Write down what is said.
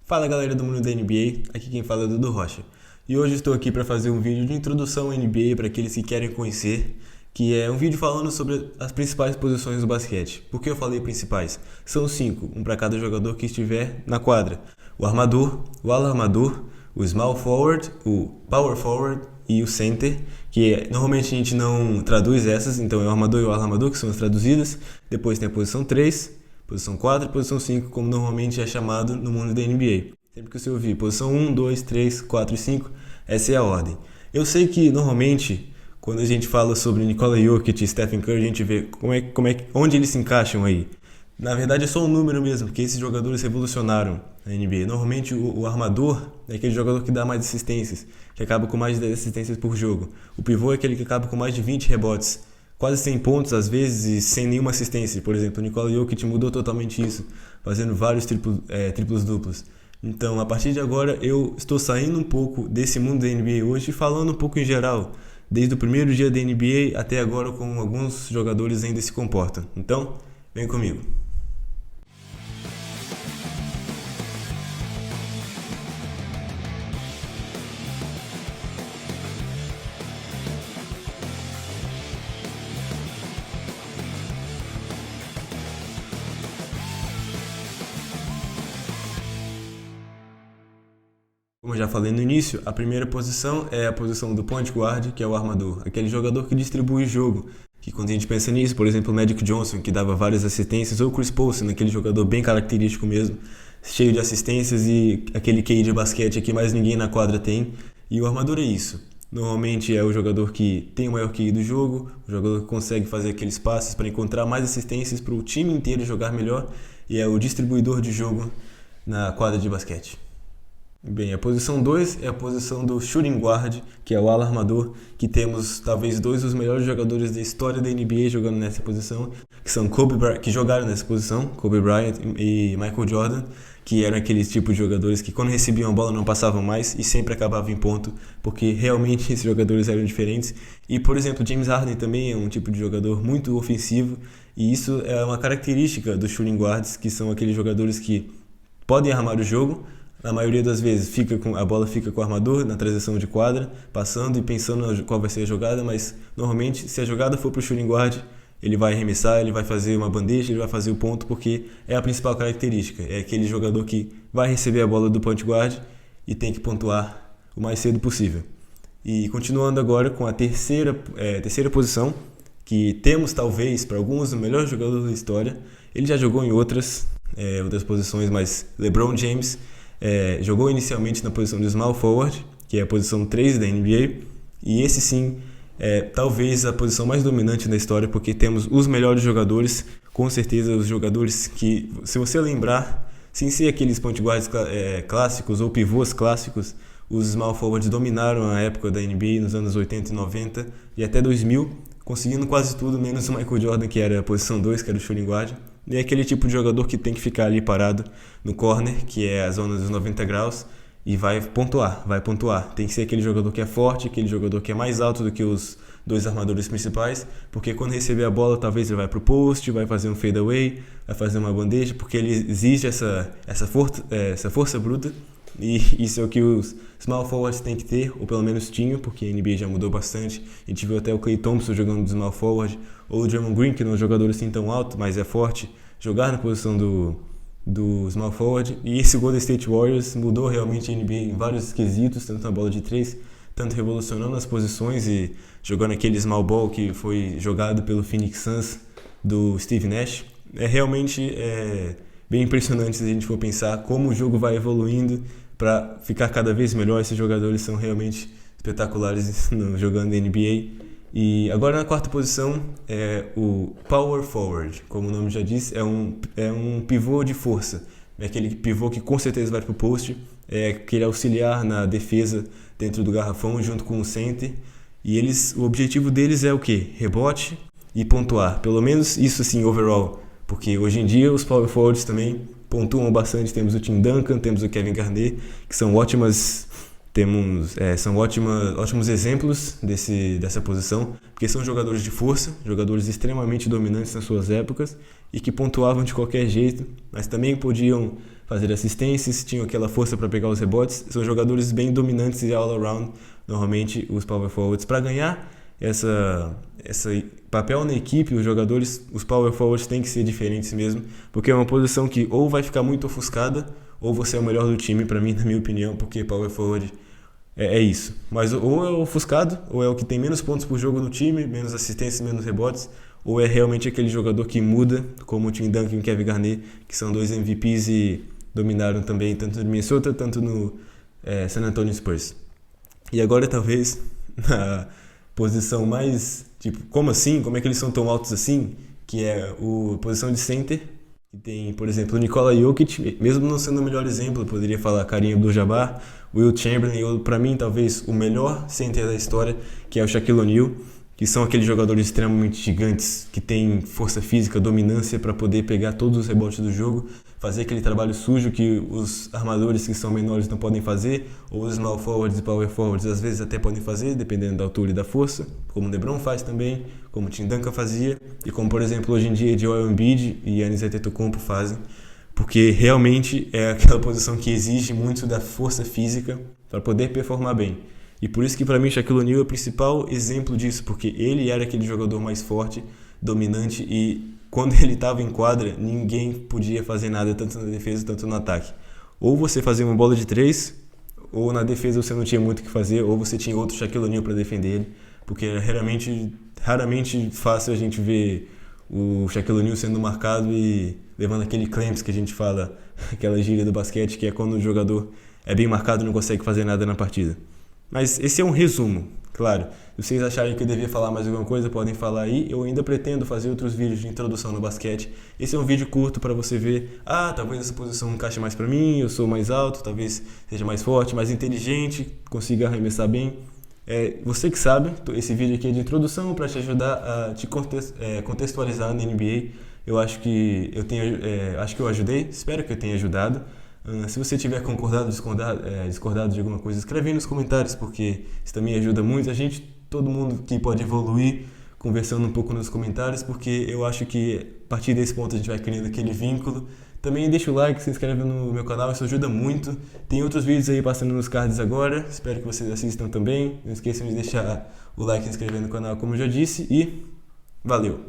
Fala galera do mundo da NBA, aqui quem fala é o Dudu Rocha. E hoje estou aqui para fazer um vídeo de introdução à NBA para aqueles que querem conhecer, que é um vídeo falando sobre as principais posições do basquete. Por que eu falei principais? São 5, um para cada jogador que estiver na quadra. O armador, o ala armador, o small forward, o power forward e o center, que normalmente a gente não traduz essas, então é o armador e o ala armador que são as traduzidas. Depois tem a posição 3, posição 4 e posição 5, como normalmente é chamado no mundo da NBA. Sempre que você ouvir posição 1, 2, 3, 4 e 5, essa é a ordem. Eu sei que normalmente, quando a gente fala sobre Nikola Jokic e Stephen Curry, a gente vê onde eles se encaixam aí. Na verdade é só um número mesmo, porque esses jogadores revolucionaram a NBA. Normalmente o armador é aquele jogador que dá mais assistências, que acaba com mais de 10 assistências por jogo. O pivô é aquele que acaba com mais de 20 rebotes. Quase 100 pontos às vezes e sem nenhuma assistência. Por exemplo, o Nikola Jokic mudou totalmente isso, fazendo vários triplos duplos. Então, a partir de agora, eu estou saindo um pouco desse mundo da NBA hoje e falando um pouco em geral, desde o primeiro dia da NBA até agora, como alguns jogadores ainda se comportam. Então, vem comigo. Como eu já falei no início, a primeira posição é a posição do point guard, que é o armador, aquele jogador que distribui o jogo. Que quando a gente pensa nisso, por exemplo, o Magic Johnson, que dava várias assistências, ou o Chris Paul, aquele jogador bem característico mesmo, cheio de assistências e aquele QI de basquete que mais ninguém na quadra tem. E o armador é isso. Normalmente é o jogador que tem o maior QI do jogo, o jogador que consegue fazer aqueles passes para encontrar mais assistências para o time inteiro jogar melhor e é o distribuidor de jogo na quadra de basquete. Bem, a posição 2 é a posição do shooting guard, que é o ala armador, que temos talvez dois dos melhores jogadores da história da NBA jogando nessa posição, que são que jogaram nessa posição, Kobe Bryant e Michael Jordan, que eram aqueles tipos de jogadores que quando recebiam a bola não passavam mais e sempre acabavam em ponto, porque realmente esses jogadores eram diferentes. E, por exemplo, James Harden também é um tipo de jogador muito ofensivo, e isso é uma característica dos shooting guards, que são aqueles jogadores que podem armar o jogo. Na maioria das vezes a bola fica com o armador na transição de quadra, passando e pensando qual vai ser a jogada, mas normalmente se a jogada for para o shooting guard, ele vai arremessar, ele vai fazer uma bandeja, ele vai fazer o ponto, porque é a principal característica. É aquele jogador que vai receber a bola do point guard e tem que pontuar o mais cedo possível. E continuando agora com a terceira posição, que temos talvez para alguns o melhor jogador da história. Ele já jogou em outras posições, mas LeBron James jogou inicialmente na posição de small forward, que é a posição 3 da NBA, e esse sim é talvez a posição mais dominante da história, porque temos os melhores jogadores, com certeza os jogadores que, se você lembrar, sem ser aqueles point guards clássicos ou pivôs clássicos, os small forwards dominaram a época da NBA nos anos 80 e 90 e até 2000, conseguindo quase tudo, menos o Michael Jordan, que era a posição 2, que era o shooting guard. E é aquele tipo de jogador que tem que ficar ali parado no corner, que é a zona dos 90 graus, e vai pontuar. Tem que ser aquele jogador que é forte, aquele jogador que é mais alto do que os dois armadores principais, porque quando receber a bola, talvez ele vai pro post, vai fazer um fadeaway, vai fazer uma bandeja, porque ele exige essa força bruta, e isso é o que os small forwards têm que ter, ou pelo menos tinham, porque a NBA já mudou bastante. A gente viu até o Klay Thompson jogando de small forward, ou o Draymond Green, que não é um jogador assim tão alto, mas é forte, jogar na posição do small forward. E esse Golden State Warriors mudou realmente a NBA em vários quesitos, tanto na bola de 3, tanto revolucionando as posições e jogando aquele small ball que foi jogado pelo Phoenix Suns do Steve Nash. É realmente bem impressionante se a gente for pensar como o jogo vai evoluindo para ficar cada vez melhor. Esses jogadores são realmente espetaculares jogando na NBA. E agora na quarta posição é o power forward, como o nome já diz, é um pivô de força. É aquele pivô que com certeza vai para o post, é aquele auxiliar na defesa dentro do garrafão junto com o center. E o objetivo deles é o quê? Rebote e pontuar, pelo menos isso assim overall. Porque hoje em dia os power forwards também pontuam bastante. Temos o Tim Duncan, temos o Kevin Garnett, que são ótimas São ótimos exemplos dessa posição, porque são jogadores de força, jogadores extremamente dominantes nas suas épocas e que pontuavam de qualquer jeito, mas também podiam fazer assistências, tinham aquela força para pegar os rebotes. São jogadores bem dominantes e all-around, normalmente os power forwards. Para ganhar esse papel na equipe, os power forwards têm que ser diferentes mesmo, porque é uma posição que ou vai ficar muito ofuscada, ou você é o melhor do time, para mim, na minha opinião, porque power forward é isso. Mas ou é o ofuscado, ou é o que tem menos pontos por jogo no time, menos assistências, menos rebotes, ou é realmente aquele jogador que muda, como o Tim Duncan e o Kevin Garnett, que são 2 MVPs e dominaram também tanto no Minnesota, tanto no San Antonio Spurs. E agora talvez na posição mais, tipo, como assim? Como é que eles são tão altos assim? Que é a posição de center. E tem, por exemplo, o Nikola Jokic, mesmo não sendo o melhor exemplo, eu poderia falar Kareem Abdul-Jabbar, Wilt Chamberlain, ou para mim talvez o melhor center da história, que é o Shaquille O'Neal, que são aqueles jogadores extremamente gigantes, que têm força física, dominância para poder pegar todos os rebotes do jogo, fazer aquele trabalho sujo que os armadores que são menores não podem fazer, ou os small forwards e power forwards às vezes até podem fazer, dependendo da altura e da força, como o LeBron faz também, como o Tim Duncan fazia, e como, por exemplo, hoje em dia Joel Embiid e Giannis Antetokounmpo fazem, porque realmente é aquela posição que exige muito da força física para poder performar bem. E por isso que para mim Shaquille O'Neal é o principal exemplo disso, porque ele era aquele jogador mais forte, dominante, e quando ele estava em quadra, ninguém podia fazer nada, tanto na defesa, tanto no ataque. Ou você fazia uma bola de 3, ou na defesa você não tinha muito o que fazer, ou você tinha outro Shaquille O'Neal para defender ele, porque era raramente fácil a gente ver o Shaquille O'Neal sendo marcado e levando aquele clamps que a gente fala, aquela gíria do basquete, que é quando o jogador é bem marcado e não consegue fazer nada na partida. Mas esse é um resumo, claro. Se vocês acharem que eu devia falar mais alguma coisa, podem falar aí. Eu ainda pretendo fazer outros vídeos de introdução no basquete. Esse é um vídeo curto para você ver, talvez essa posição encaixe mais para mim, eu sou mais alto, talvez seja mais forte, mais inteligente, consiga arremessar bem. Você que sabe, esse vídeo aqui é de introdução para te ajudar a te contextualizar na NBA. Eu acho que eu ajudei, espero que eu tenha ajudado. Se você tiver concordado, discordado de alguma coisa, escreve aí nos comentários, porque isso também ajuda muito a gente, todo mundo que pode evoluir, conversando um pouco nos comentários, porque eu acho que a partir desse ponto a gente vai criando aquele vínculo. Também deixa o like, se inscreve no meu canal, isso ajuda muito. Tem outros vídeos aí passando nos cards agora, espero que vocês assistam também. Não esqueçam de deixar o like e se inscrever no canal, como eu já disse, e valeu!